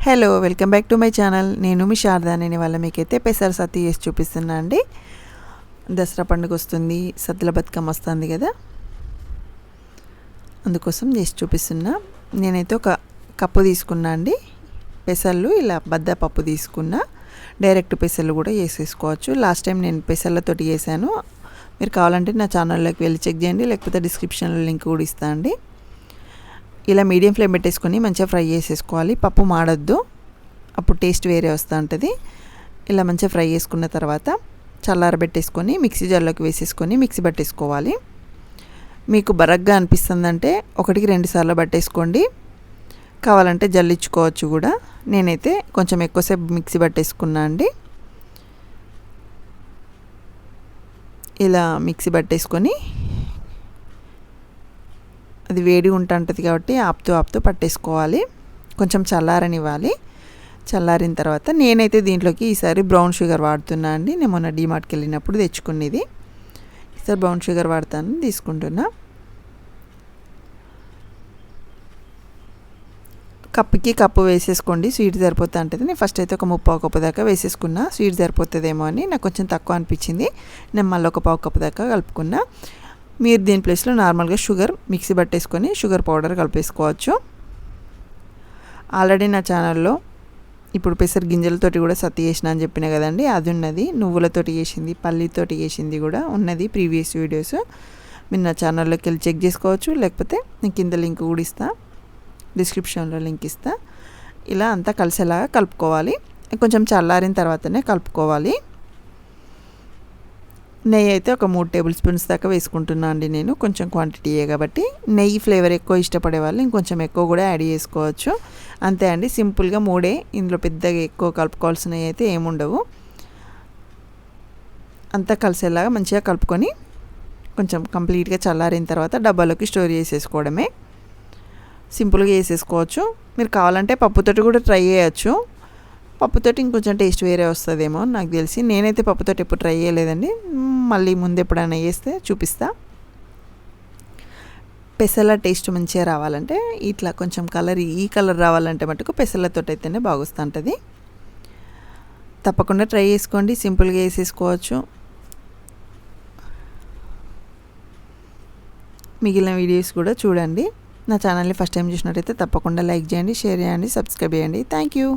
Hello welcome back to my channel. నేను మీ శారదా. నేను ఇవాళ మీకైతే పెసర సత్తి చేసి చూపిస్తున్నా అండి. దసరా పండుగ వస్తుంది, సద్దుల బతుకమ్మ వస్తుంది కదా, అందుకోసం చేసి చూపిస్తున్నా. నేనైతే ఒక కప్పు తీసుకున్నా అండి పెసర్లు. ఇలా బద్ద పప్పు తీసుకున్నా. డైరెక్ట్ పెసర్లు కూడా వేసేసుకోవచ్చు. లాస్ట్ టైం నేను పెసర్లతోటి చేశాను. మీరు కావాలంటే నా ఛానల్లోకి వెళ్ళి చెక్ చేయండి, లేకపోతే డిస్క్రిప్షన్లో లింక్ కూడా ఇస్తా అండి. ఇలా మీడియం ఫ్లేమ్ పెట్టేసుకొని మంచిగా ఫ్రై చేసేసుకోవాలి. పప్పు మాడొద్దు, అప్పుడు టేస్ట్ వేరే వస్తూ ఉంటుంది. ఇలా మంచిగా ఫ్రై చేసుకున్న తర్వాత చల్లారబెట్టేసుకొని మిక్సీ జార్లోకి వేసేసుకొని మిక్సీ పట్టేసుకోవాలి. మీకు బరగ్గా అనిపిస్తుందంటే 1-2 సార్లు పట్టేసుకోండి, కావాలంటే జల్లించుకోవచ్చు కూడా. నేనైతే కొంచెం ఎక్కువసేపు మిక్సీ పట్టేసుకున్నా అండి. ఇలా మిక్సీ పట్టేసుకొని అది వేడి ఉంటుంది కాబట్టి ఆపుతూ పట్టేసుకోవాలి. కొంచెం చల్లారనివ్వాలి. చల్లారిన తర్వాత నేనైతే దీంట్లోకి ఈసారి బ్రౌన్ షుగర్ వాడుతున్నా అండి. నేను మొన్న డీమార్ట్కి వెళ్ళినప్పుడు తెచ్చుకునేది. ఈసారి బ్రౌన్ షుగర్ వాడతాను, తీసుకుంటున్నా. కప్పుకి కప్పు వేసేసుకోండి, స్వీట్ సరిపోతూ ఉంటుంది. నేను ఫస్ట్ అయితే ఒక 3/4 కప్పు దాకా వేసేసుకున్నా. స్వీట్ సరిపోతుందేమో అని నాకు కొంచెం తక్కువ అనిపించింది. నేను మళ్ళీ ఒక 1/4 కప్పు దాకా కలుపుకున్నా. మీరు దీని ప్లేస్లో నార్మల్గా షుగర్ మిక్సీ పట్టేసుకొని షుగర్ పౌడర్ కలిపేసుకోవచ్చు. ఆల్రెడీ నా ఛానల్లో ఇప్పుడు పెసర గింజలతోటి కూడా సత్తి చేసిన అని చెప్పిన కదండి, అది ఉన్నది. నువ్వులతోటి చేసింది, పల్లితోటి చేసింది కూడా ఉన్నది, ప్రీవియస్ వీడియోస్. మీరు నా ఛానల్లోకి వెళ్ళి చెక్ చేసుకోవచ్చు, లేకపోతే నేను కింద లింక్ కూడా ఇస్తా, డిస్క్రిప్షన్లో లింక్ ఇస్తా. ఇలా అంతా కలిసేలాగా కలుపుకోవాలి. కొంచెం చల్లారిన తర్వాతనే కలుపుకోవాలి. నెయ్యి అయితే ఒక 3 టేబుల్ స్పూన్స్ దాకా వేసుకుంటున్నా అండి నేను, కొంచెం క్వాంటిటీయే కాబట్టి. నెయ్యి ఫ్లేవర్ ఎక్కువ ఇష్టపడే వాళ్ళు ఇంకొంచెం ఎక్కువ కూడా యాడ్ చేసుకోవచ్చు. అంతే అండి, సింపుల్గా 3. ఇందులో పెద్దగా ఎక్కువ కలుపుకోవాల్సినవి అయితే ఏముండవు. అంతా కలిసేలాగా మంచిగా కలుపుకొని కొంచెం కంప్లీట్గా చల్లారిన తర్వాత డబ్బాలోకి స్టోర్ చేసేసుకోవడమే. సింపుల్గా వేసేసుకోవచ్చు. మీరు కావాలంటే పప్పుతోటి కూడా ట్రై చేయొచ్చు. పప్పుతోటి ఇంకొంచెం టేస్ట్ వేరే వస్తుందేమో నాకు తెలిసి. నేనైతే పప్పుతోటి ఎప్పుడు ట్రై చేయలేదండి, మళ్ళీ ముందు ఎప్పుడైనా చేస్తే చూపిస్తా. పెసల టేస్ట్ మంచిగా రావాలంటే ఇట్లా కొంచెం ఈ కలర్ రావాలంటే మటుకు పెసలతో అయితేనే బాగొస్తుంటుంది. తప్పకుండా ట్రై చేసుకోండి, సింపుల్గా వేసేసుకోవచ్చు. మిగిలిన వీడియోస్ కూడా చూడండి. నా ఛానల్ని ఫస్ట్ టైం చూసినట్టయితే తప్పకుండా లైక్ చేయండి, షేర్ చేయండి, సబ్స్క్రైబ్ చేయండి. Thank you.